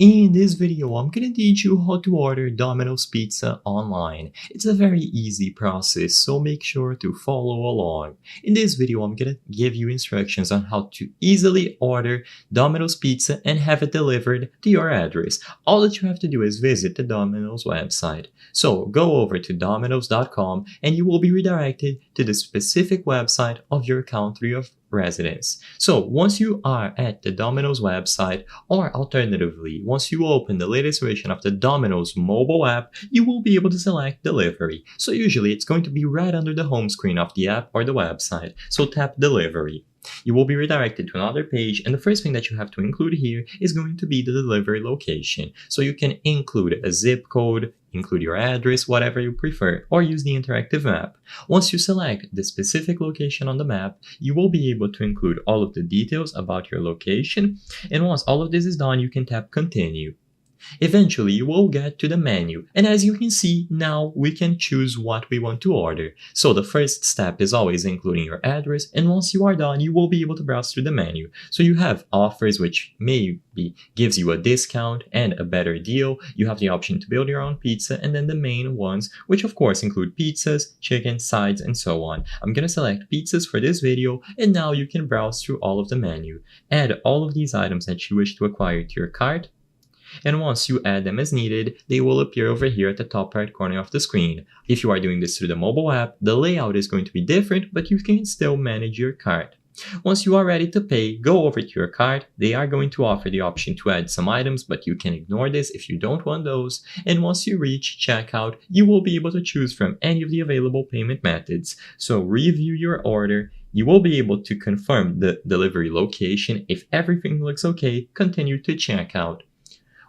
In this video, I'm gonna teach you how to order Domino's pizza online. It's a very easy process, so make sure to follow along. In this video, I'm gonna give you instructions on how to easily order Domino's pizza and have it delivered to your address. All that you have to do is visit the Domino's website. So go over to dominos.com and you will be redirected to the specific website of your country of residence. So once you are at the Domino's website, or alternatively, once you open the latest version of the Domino's mobile app, you will be able to select delivery. So usually it's going to be right under the home screen of the app or the website. So tap delivery. You will be redirected to another page, and the first thing that you have to include here is going to be the delivery location. So you can include a zip code, include your address, whatever you prefer, or use the interactive map. Once you select the specific location on the map, you will be able to include all of the details about your location, and once all of this is done, you can tap continue. Eventually, you will get to the menu, and as you can see, now we can choose what we want to order. So the first step is always including your address, and once you are done, you will be able to browse through the menu. So you have offers, which maybe gives you a discount and a better deal. You have the option to build your own pizza, and then the main ones, which of course include pizzas, chicken, sides, and so on. I'm gonna select pizzas for this video, and now you can browse through all of the menu. Add all of these items that you wish to acquire to your cart, and once you add them as needed, they will appear over here at the top right corner of the screen. If you are doing this through the mobile app, the layout is going to be different, but you can still manage your cart. Once you are ready to pay, go over to your cart. They are going to offer the option to add some items, but you can ignore this if you don't want those. And once you reach checkout, you will be able to choose from any of the available payment methods. So review your order. You will be able to confirm the delivery location. If everything looks okay, continue to checkout.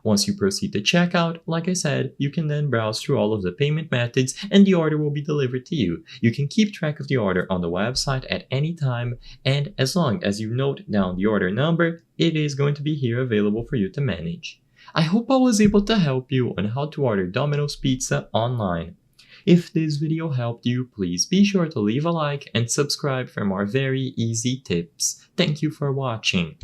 Once you proceed to checkout, like I said, you can then browse through all of the payment methods and the order will be delivered to you. You can keep track of the order on the website at any time, and as long as you note down the order number, it is going to be here available for you to manage. I hope I was able to help you on how to order Domino's pizza online. If this video helped you, please be sure to leave a like and subscribe for more very easy tips. Thank you for watching.